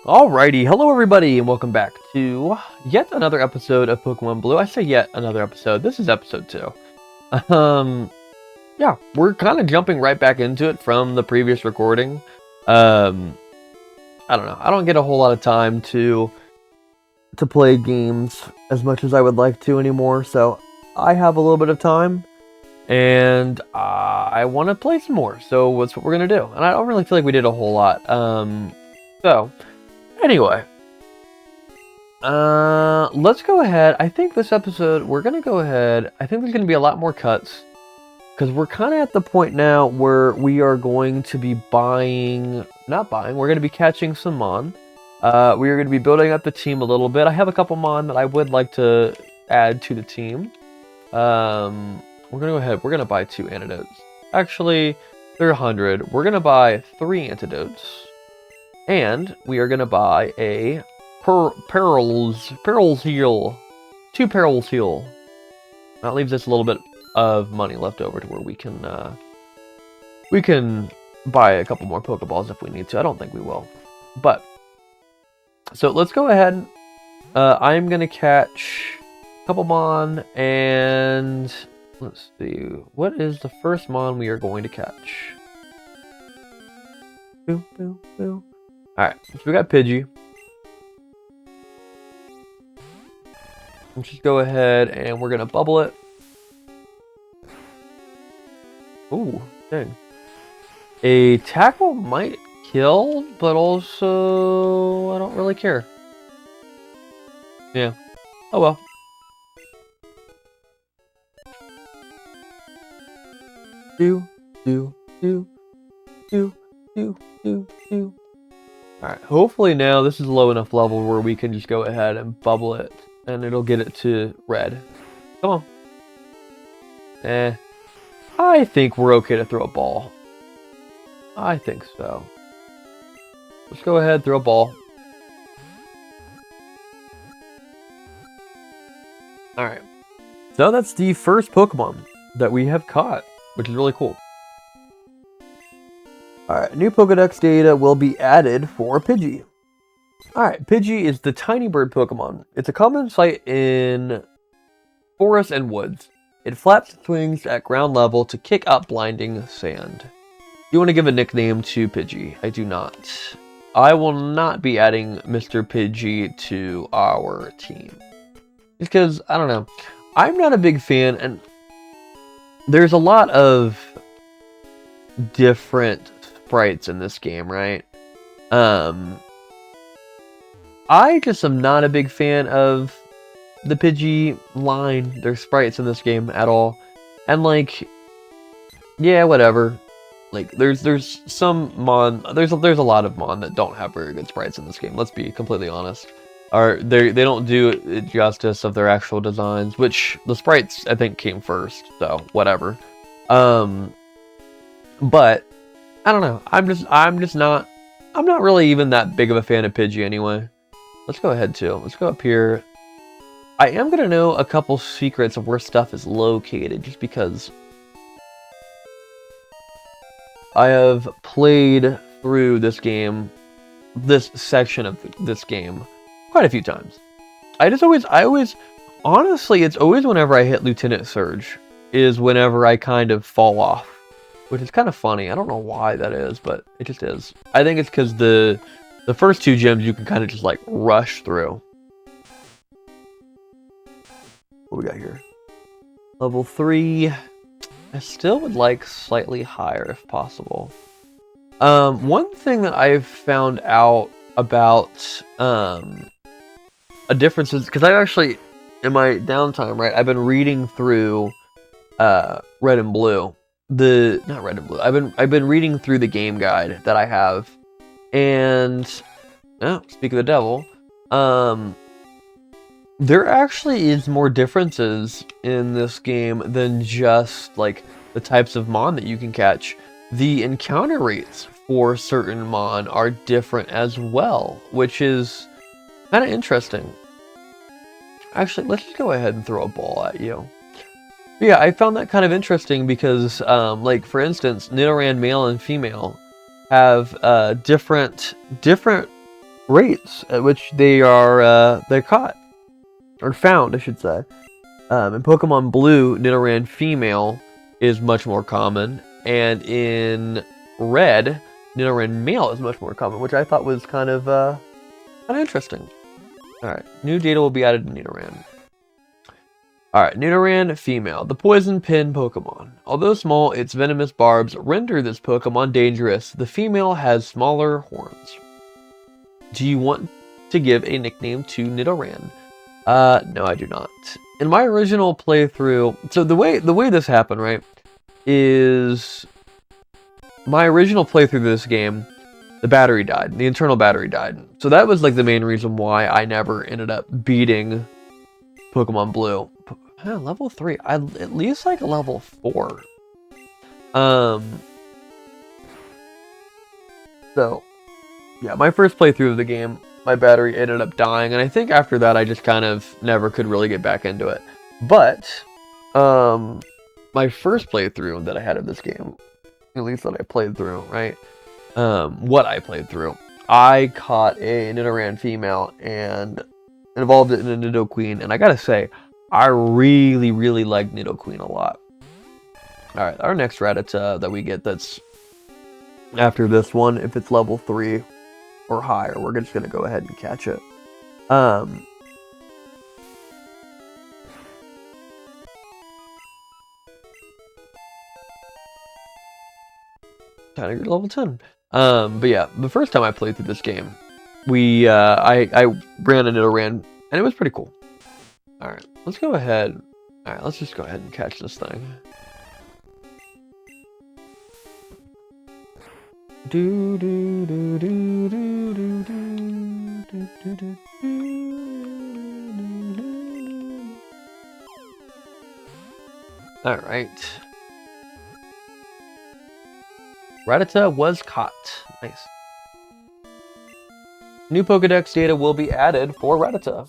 Alrighty, hello everybody, and welcome back to yet another episode of Pokemon Blue. I say yet another episode. This is episode 2. Yeah, we're kind of jumping right back into it from the previous recording. I don't know. I don't get a whole lot of time to play games as much as I would like to anymore, so I have a little bit of time, and I want to play some more. So that's what we're gonna do. And I don't really feel like we did a whole lot. So. Anyway, let's go ahead. I think this episode, we're going to go ahead. I think there's going to be a lot more cuts because we're kind of at the point now where we are going to be we're going to be catching some Mon. We are going to be building up the team a little bit. I have a couple Mon that I would like to add to the team. We're going to go ahead. We're going to buy 2 antidotes. Actually, they're 100. We're going to buy 3 antidotes. And we are going to buy a Perils Heal. 2 Perils Heal. That leaves us a little bit of money left over to where we can buy a couple more Pokeballs if we need to. I don't think we will. But, so let's go ahead. I'm going to catch a couple Mon, and let's see. What is the first Mon we are going to catch? Boo, boo, boo. Alright, so we got Pidgey. Let's just go ahead and we're gonna bubble it. Ooh, dang. A tackle might kill, but also I don't really care. Yeah. Oh well. Do. Alright, hopefully now this is low enough level where we can just go ahead and bubble it, and it'll get it to red. Come on. I think we're okay to throw a ball. I think so. Let's go ahead, throw a ball. Alright. So that's the first Pokemon that we have caught, which is really cool. Alright, new Pokedex data will be added for Pidgey. Alright, Pidgey is the tiny bird Pokemon. It's a common sight in forests and woods. It flaps its wings at ground level to kick up blinding sand. You want to give a nickname to Pidgey? I do not. I will not be adding Mr. Pidgey to our team. Just because, I don't know. I'm not a big fan, and there's a lot of different sprites in this game, right? I just am not a big fan of the Pidgey line, their sprites in this game at all. And like, yeah, whatever. Like, there's some Mon, there's a lot of Mon that don't have very good sprites in this game. Let's be completely honest. Or they don't do it justice of their actual designs, which the sprites I think came first, so whatever. But I don't know. I'm not really even that big of a fan of Pidgey anyway. Let's go ahead too. Let's go up here. I am gonna know a couple secrets of where stuff is located, just because I have played through this section of this game, quite a few times. Honestly, it's always whenever I hit Lieutenant Surge is whenever I kind of fall off. Which is kind of funny. I don't know why that is, but it just is. I think it's because the first 2 gyms you can kind of just like rush through. What we got here? Level 3. I still would like slightly higher if possible. One thing that I've found out about a difference is because I've actually, in my downtime, right, I've been reading through Red and Blue. Not Red and Blue. I've been reading through the game guide that I have, and speak of the devil, there actually is more differences in this game than just like the types of Mon that you can catch. The encounter rates for certain Mon are different as well, which is kind of interesting. Actually, let's just go ahead and throw a ball at you. Yeah, I found that kind of interesting because, like, for instance, Nidoran male and female have different rates at which they're caught or found, I should say. In Pokemon Blue, Nidoran female is much more common, and in Red, Nidoran male is much more common, which I thought was kind of interesting. All right, new data will be added to Nidoran. All right, Nidoran female, the poison pin Pokemon. Although small, its venomous barbs render this Pokemon dangerous. The female has smaller horns. Do you want to give a nickname to Nidoran? No, I do not. In my original playthrough, so the way this happened, right, is my original playthrough of this game, the battery died, the internal battery died. So that was like the main reason why I never ended up beating Pokemon Blue. Level 3, at least like a level 4. So yeah, my first playthrough of the game, my battery ended up dying, and I think after that I just kind of never could really get back into it. But my first playthrough that I had of this game, at least that I played through, right? What I played through, I caught a Nidoran female and evolved it into Nidoqueen, and I gotta say, I really, really like Nidoqueen a lot. All right, our next Rattata that we get that's after this one, if it's level 3 or higher, we're just gonna go ahead and catch it. Kind of level 10. But yeah, the first time I played through this game, I ran a Nidoran, and it was pretty cool. All right, let's go ahead. All right, let's just go ahead and catch this thing. Do do do do do do do do do do. All right. Rattata was caught. Nice. New Pokedex data will be added for Rattata.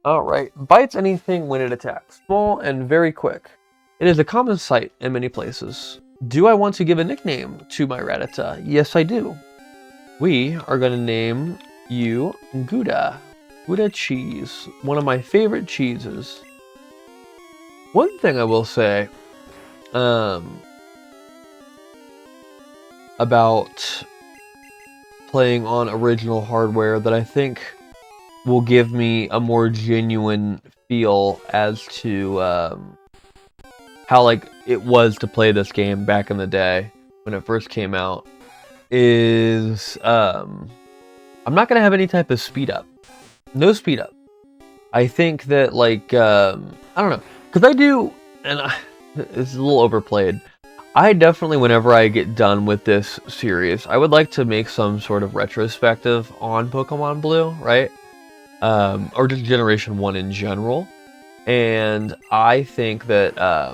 Alright, bites anything when it attacks. Small and very quick. It is a common sight in many places. Do I want to give a nickname to my Rattata? Yes, I do. We are going to name you Gouda. Gouda cheese. One of my favorite cheeses. One thing I will say about playing on original hardware that I think will give me a more genuine feel as to how like it was to play this game back in the day when it first came out is I'm not gonna have any type of speed up. No speed up. I think that like I don't know, because I do, and it's a little overplayed. I definitely, whenever I get done with this series, I would like to make some sort of retrospective on Pokemon Blue, right? Or just Generation 1 in general. And I think that, I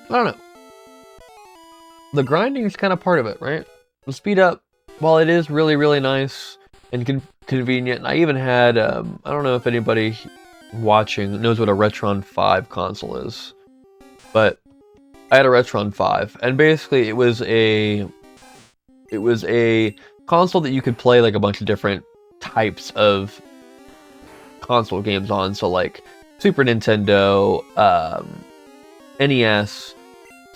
don't know. The grinding is kind of part of it, right? The speed up, while it is really, really nice and convenient, and I even had, I don't know if anybody watching knows what a Retron 5 console is, but I had a Retron 5, and basically it was a console that you could play like a bunch of different types of console games on. So like Super Nintendo, NES,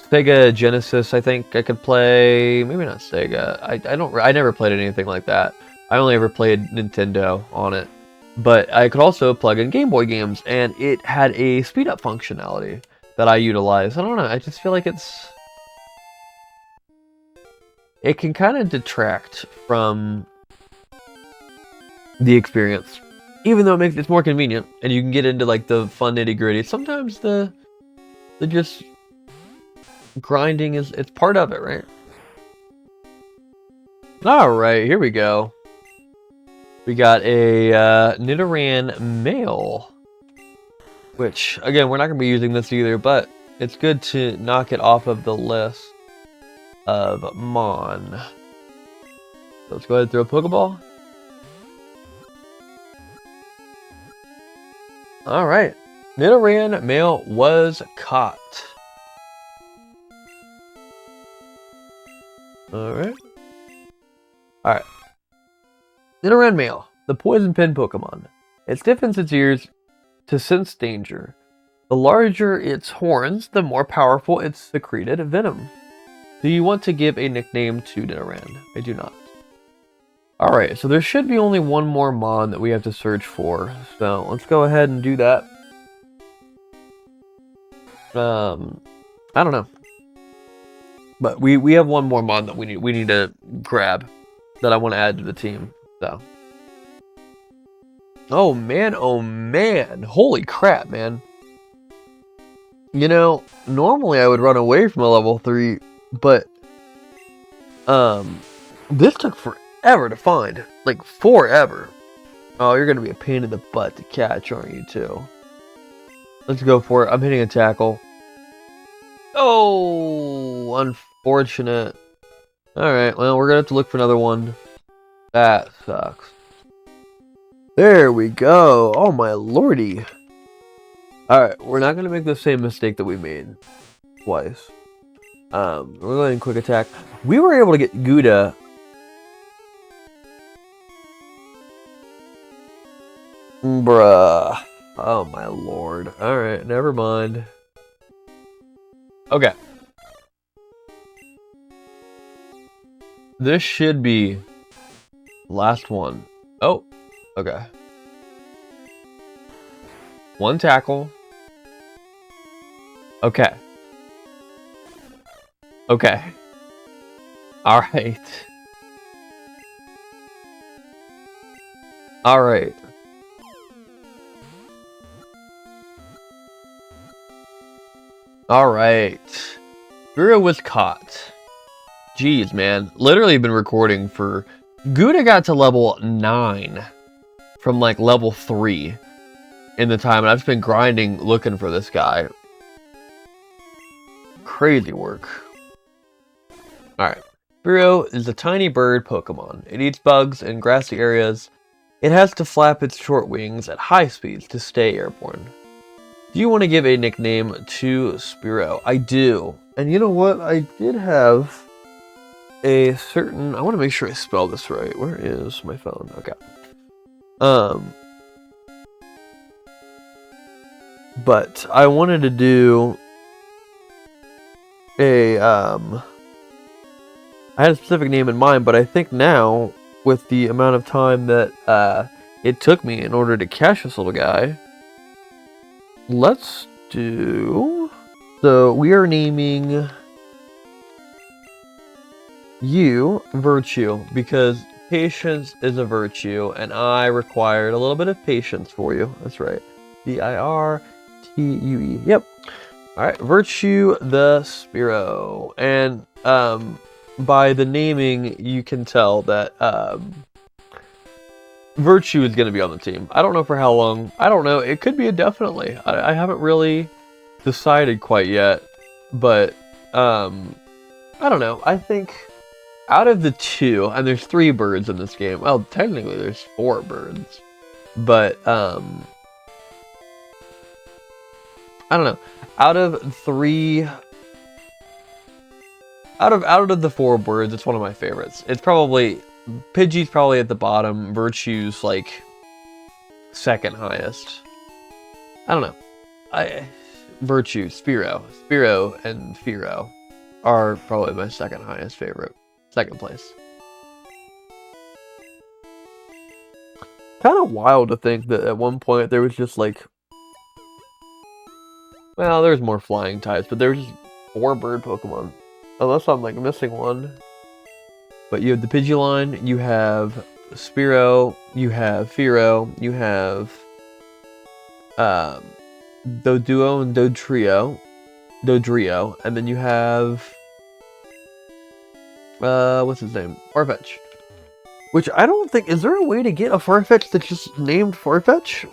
Sega Genesis. I think I could play. Maybe not Sega. I never played anything like that. I only ever played Nintendo on it. But I could also plug in Game Boy games, and it had a speed up functionality that I utilize. I don't know, I just feel like it can kind of detract from the experience. Even though it's more convenient, and you can get into like the fun nitty gritty. Sometimes the just grinding it's part of it, right? Alright, here we go. We got a Nidoran male. Which, again, we're not going to be using this either, but it's good to knock it off of the list of Mon. So let's go ahead and throw a Pokeball. Alright. Nidoran male was caught. Alright. Alright. Nidoran male, the poison pen Pokemon. It stiffens its ears to sense danger. The larger its horns, the more powerful its secreted venom. Do you want to give a nickname to Nidoran? I do not. Alright, so there should be only one more Mon that we have to search for. So let's go ahead and do that. I don't know. But we have one more Mon that we need to grab that I want to add to the team. So. Oh man, holy crap, man. You know, normally I would run away from a level 3, but this took forever to find. Like forever. Oh, you're gonna be a pain in the butt to catch, aren't you too? Let's go for it. I'm hitting a tackle. Oh, unfortunate. Alright, well, we're gonna have to look for another one. That sucks. There we go. Oh my lordy. Alright, we're not gonna make the same mistake that we made twice. We're going quick attack. We were able to get Gouda. Bruh. Oh my lord. Alright, never mind. Okay. This should be last one. Oh, okay. One tackle. Okay. Okay. Alright. Alright. Alright. Viridian was caught. Jeez, man. Literally been recording for... Gouda got to level 9 from like level 3 in the time, and I've just been grinding looking for this guy. Crazy work. Alright. Viridian is a tiny bird Pokemon. It eats bugs in grassy areas. It has to flap its short wings at high speeds to stay airborne. Do you want to give a nickname to Spearow? I do. And you know what? I did have a certain... I want to make sure I spell this right. Where is my phone? Okay. But I wanted to do a... I had a specific name in mind, but I think now, with the amount of time that it took me in order to catch this little guy, let's do... So, we are naming you Virtue, because patience is a virtue, and I required a little bit of patience for you. That's right. Virtue. Yep. Alright, Virtue the Spearow. And, by the naming, you can tell that, Virtue is going to be on the team. I don't know for how long. I don't know. It could be indefinitely. I haven't really decided quite yet. But, I don't know. I think out of the two, and there's 3 birds in this game. Well, technically there's 4 birds. But, I don't know. Out of the 4 birds, it's one of my favorites. It's probably... Pidgey's probably at the bottom. Virtue's like second highest. I don't know. Virtue, Spearow, and Fearow are probably my second highest favorite. Second place. Kind of wild to think that at one point there was just like... Well, there's more flying types, but there's just 4 bird Pokemon. Unless I'm like missing one. But you have the Pidgeline, you have Spearow, you have Fearow, you have Doduo and Dodrio, and then you have what's his name? Farfetch. Which I don't think... Is there a way to get a Farfetch that's just named Farfetch?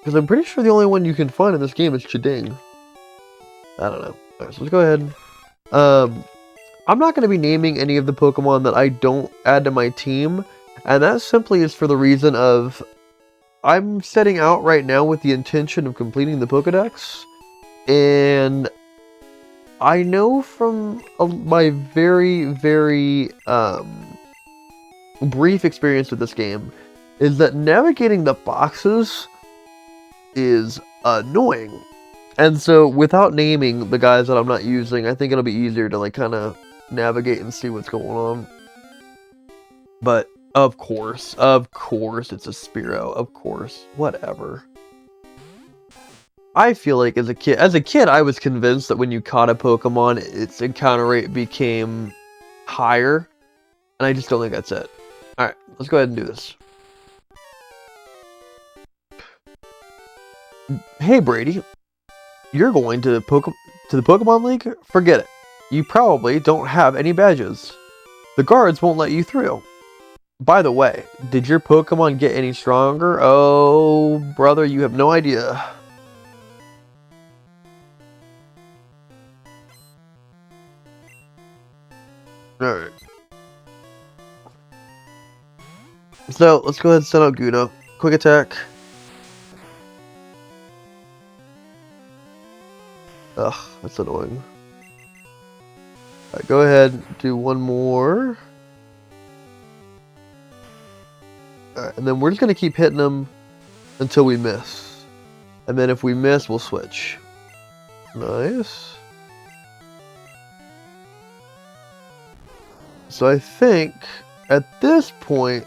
Because I'm pretty sure the only one you can find in this game is Chiding. I don't know. Alright, so let's go ahead. I'm not going to be naming any of the Pokemon that I don't add to my team, and that simply is for the reason of I'm setting out right now with the intention of completing the Pokedex, and I know from my very, very brief experience with this game is that navigating the boxes is annoying. And so without naming the guys that I'm not using, I think it'll be easier to like kind of navigate and see what's going on. But of course, it's a Spearow. Of course, whatever. I feel like as a kid, I was convinced that when you caught a Pokemon, its encounter rate became higher, and I just don't think that's it. All right, let's go ahead and do this. Hey Brady, you're going to the Pokemon League? Forget it. You probably don't have any badges. The guards won't let you through. By the way, did your Pokemon get any stronger? Oh, brother, you have no idea. Alright. So, let's go ahead and send out Guna. Quick attack. Ugh, that's annoying. Alright, go ahead and do one more. Alright, and then we're just going to keep hitting them until we miss. And then if we miss, we'll switch. Nice. So I think at this point,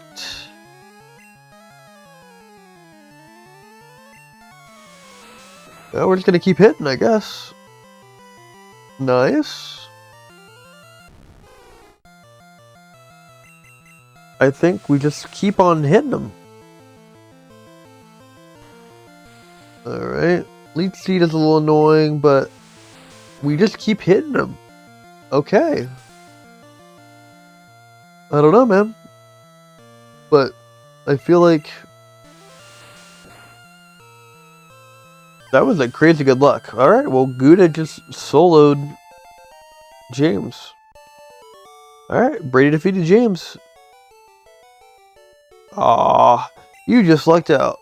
well, we're just going to keep hitting, I guess. Nice. I think we just keep on hitting them. Alright. Leech Seed is a little annoying, but we just keep hitting them. Okay. I don't know, man. But I feel like that was like crazy good luck. Alright, well, Gouda just soloed James. Alright, Brady defeated James. Aw, you just lucked out.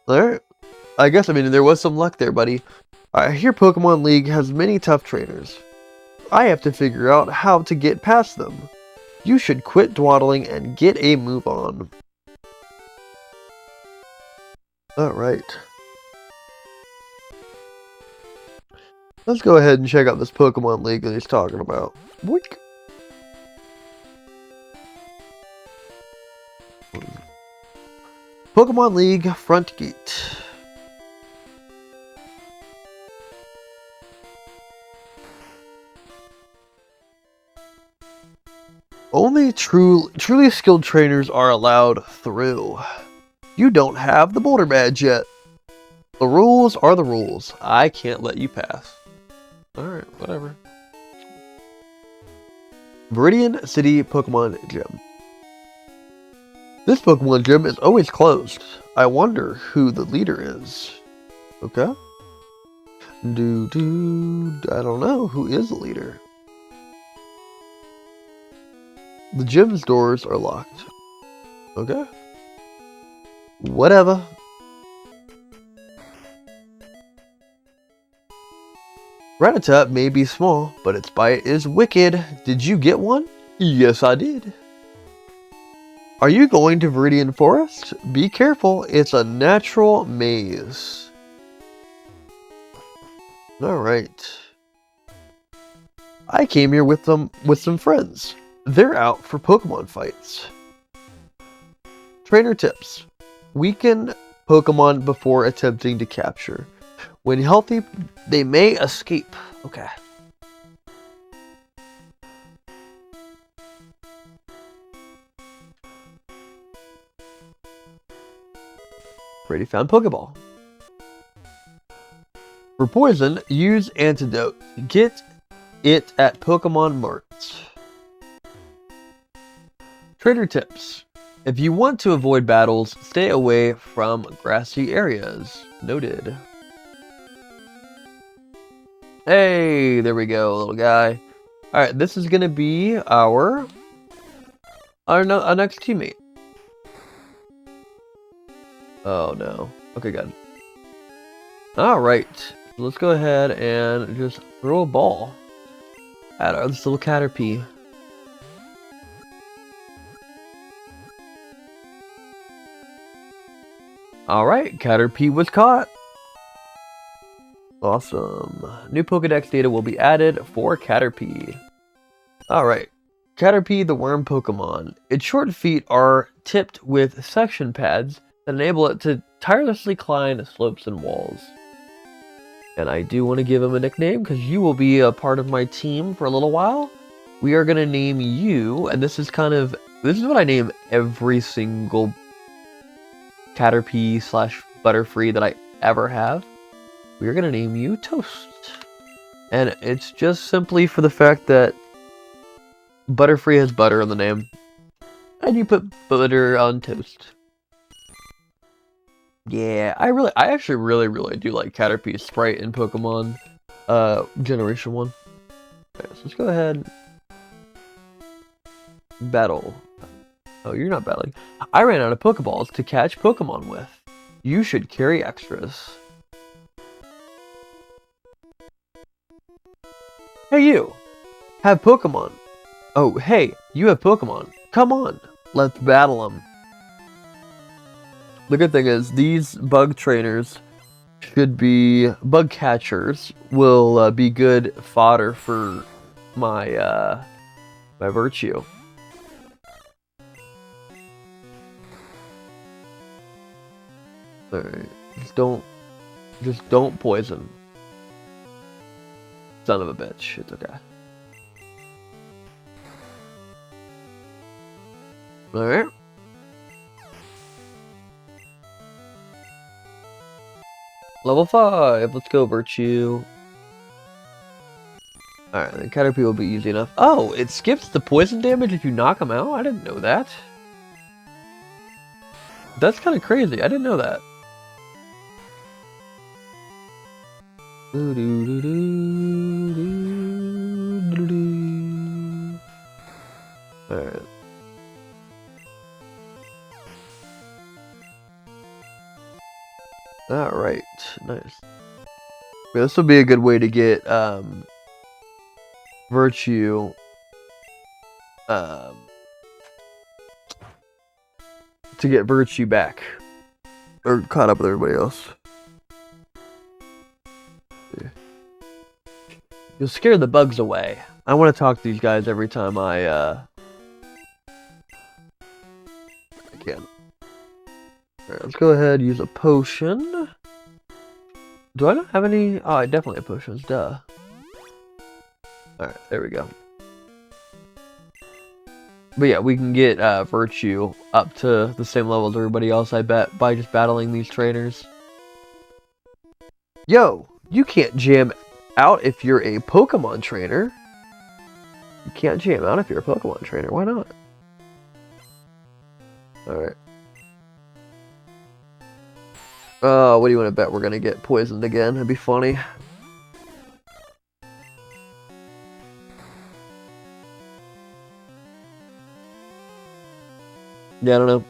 Alright. I guess, I mean, there was some luck there, buddy. I hear Pokemon League has many tough trainers. I have to figure out how to get past them. You should quit dawdling and get a move on. Alright. Let's go ahead and check out this Pokemon League that he's talking about. Boink. Pokemon League front gate. Only truly skilled trainers are allowed through. You don't have the Boulder Badge yet. The rules are the rules. I can't let you pass. Alright, whatever. Viridian City Pokemon Gym. This Pokemon Gym is always closed. I wonder who the leader is. Okay. I don't know. Who is the leader? The gym's doors are locked. Okay. Whatever. Rattata may be small, but its bite is wicked. Did you get one? Yes, I did. Are you going to Viridian Forest? Be careful, it's a natural maze. Alright. I came here with some friends. They're out for Pokemon fights. Trainer tips. Weaken Pokemon before attempting to capture. When healthy, they may escape. Okay. Brady found Pokeball. For poison, use antidote. Get it at Pokemon Marts. Trader tips. If you want to avoid battles, stay away from grassy areas. Noted. Hey, there we go, little guy. Alright, this is going to be our next teammate. Oh no. Okay, good. Alright, let's go ahead and just throw a ball at this little Caterpie. Alright, Caterpie was caught. Awesome. New Pokedex data will be added for Caterpie. Alright. Caterpie, the worm Pokemon. Its short feet are tipped with suction pads that enable it to tirelessly climb slopes and walls. And I do want to give him a nickname because you will be a part of my team for a little while. We are going to name you, and this is what I name every single Caterpie / Butterfree that I ever have. We are going to name you Toast. And it's just simply for the fact that Butterfree has butter in the name. And you put butter on toast. Yeah, I actually really do like Caterpie's sprite in Pokemon Generation 1. Okay, so let's go ahead. Battle. Oh, you're not battling. I ran out of Pokeballs to catch Pokemon with. You should carry extras. Hey you! Have Pokemon. Oh, hey, you have Pokemon. Come on, let's battle them. The good thing is, these bug trainers should be bug catchers. Will be good fodder for my my Virtue. All right, just don't poison. Son of a bitch. It's okay. All right. Level 5, let's go, Virtue. Alright, then Caterpie will be easy enough. Oh, it skips the poison damage if you knock them out? I didn't know that. That's kind of crazy, I didn't know that. Alright. Alright, nice. Yeah, this will be a good way to get Virtue to get Virtue back. Or caught up with everybody else. Yeah. You'll scare the bugs away. I want to talk to these guys every time I can. Alright, let's go ahead and use a potion. Do I not have any? Oh, I definitely have potions, duh. Alright, there we go. But yeah, we can get Virtue up to the same level as everybody else, I bet, by just battling these trainers. Yo, you can't jam out if you're a Pokemon trainer. You can't jam out if you're a Pokemon trainer, why not? Alright. Oh, what do you want to bet we're gonna get poisoned again? That'd be funny. Yeah, I don't know.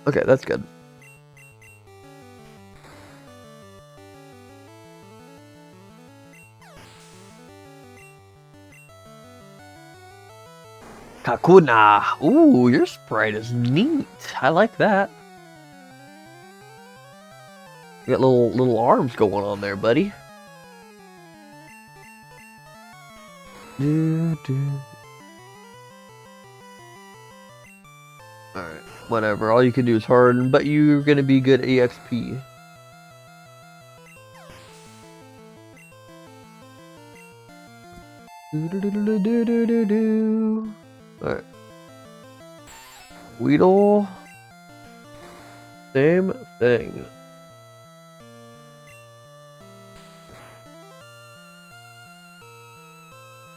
Okay, that's good. Kakuna! Ooh, your sprite is neat. I like that. You got little arms going on there, buddy. Alright, whatever. All you can do is harden, but you're gonna be good EXP. Alright. Weedle. Same thing.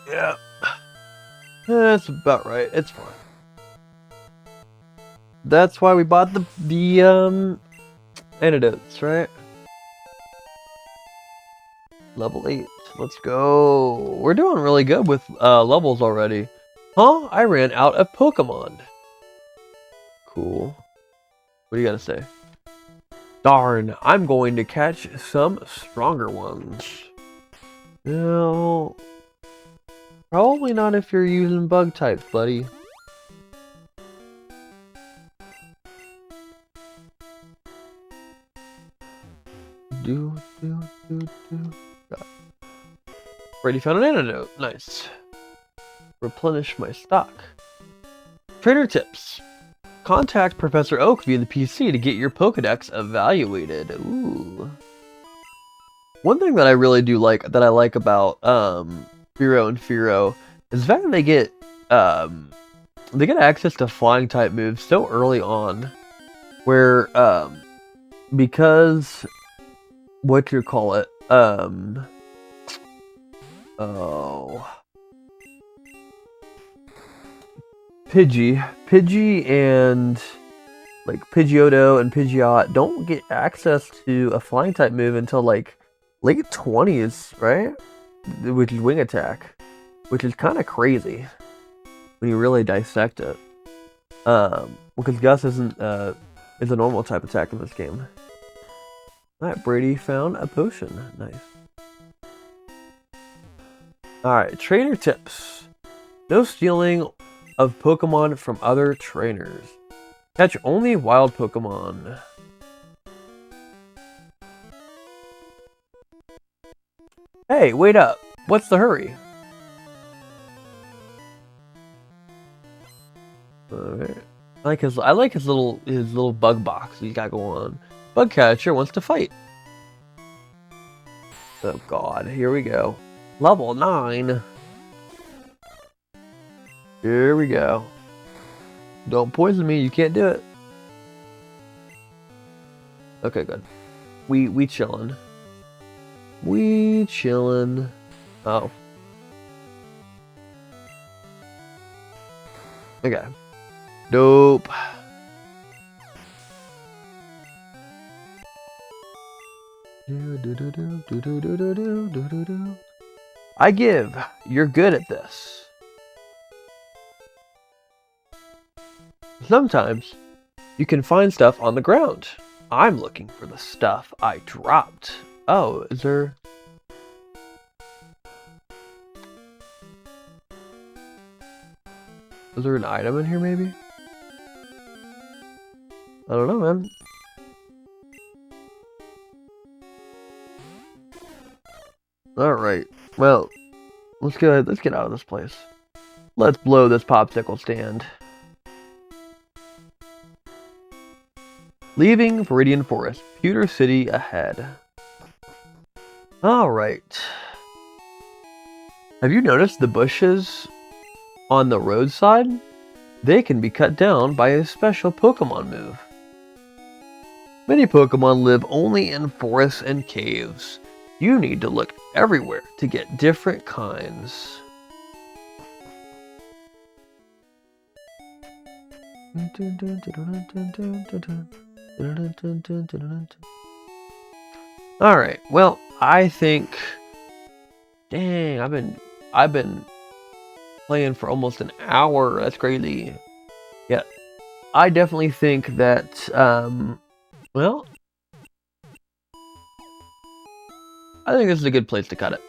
Yeah. That's about right. It's fine. That's why we bought the antidotes, right? Level 8. Let's go. We're doing really good with levels already. Huh? I ran out of Pokemon. Cool. What do you gotta say? Darn, I'm going to catch some stronger ones. No. Probably not if you're using bug types, buddy. Already found an antidote. Nice. Replenish my stock. Trainer tips. Contact Professor Oak via the PC to get your Pokedex evaluated. Ooh. One thing that I really do like, that I like about Firo and Firo, is the fact that they get access to flying type moves so early on, where because what you call it, Pidgey and like Pidgeotto and Pidgeot don't get access to a flying type move until like late 20s, right? Which is Wing Attack, which is kind of crazy when you really dissect it. Because Gus is a normal type attack in this game. Alright, Brady found a potion. Nice. Alright, trainer tips. No stealing of Pokemon from other trainers. Catch only wild Pokemon. Hey, wait up. What's the hurry? Alright. I like his little bug box he's got going on. Bugcatcher wants to fight. Oh god, here we go. Level 9. Here we go. Don't poison me, you can't do it. Okay, good. We chillin'. We chillin'. Oh. Okay. Dope. I give. You're good at this. Sometimes you can find stuff on the ground. I'm looking for the stuff I dropped. Oh, is there... Is there an item in here, maybe? I don't know, man. Alright. Well, let's get out of this place. Let's blow this popsicle stand. Leaving Viridian Forest. Pewter City ahead. Alright. Have you noticed the bushes on the roadside? They can be cut down by a special Pokemon move. Many Pokemon live only in forests and caves. You need to look everywhere to get different kinds. Alright, well, I think... Dang, I've been playing for almost an hour. That's crazy. Yeah, I definitely think that, well, I think this is a good place to cut it.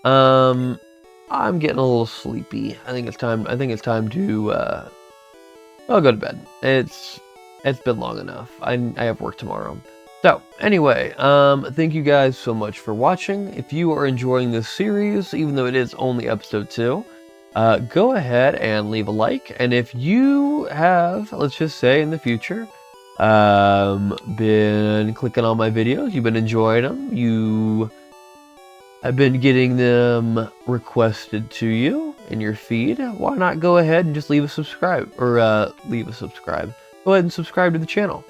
I'm getting a little sleepy. I think it's time to, I'll go to bed. It's been long enough. I have work tomorrow. So, anyway, thank you guys so much for watching. If you are enjoying this series, even though it is only episode 2, go ahead and leave a like. And if you have, let's just say in the future, been clicking on my videos, you've been enjoying them, you have been getting them requested to you in your feed, why not go ahead and just leave a subscribe, or Go ahead and subscribe to the channel.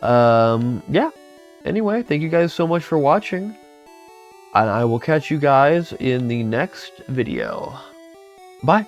Yeah. Anyway, thank you guys so much for watching, and I will catch you guys in the next video. Bye.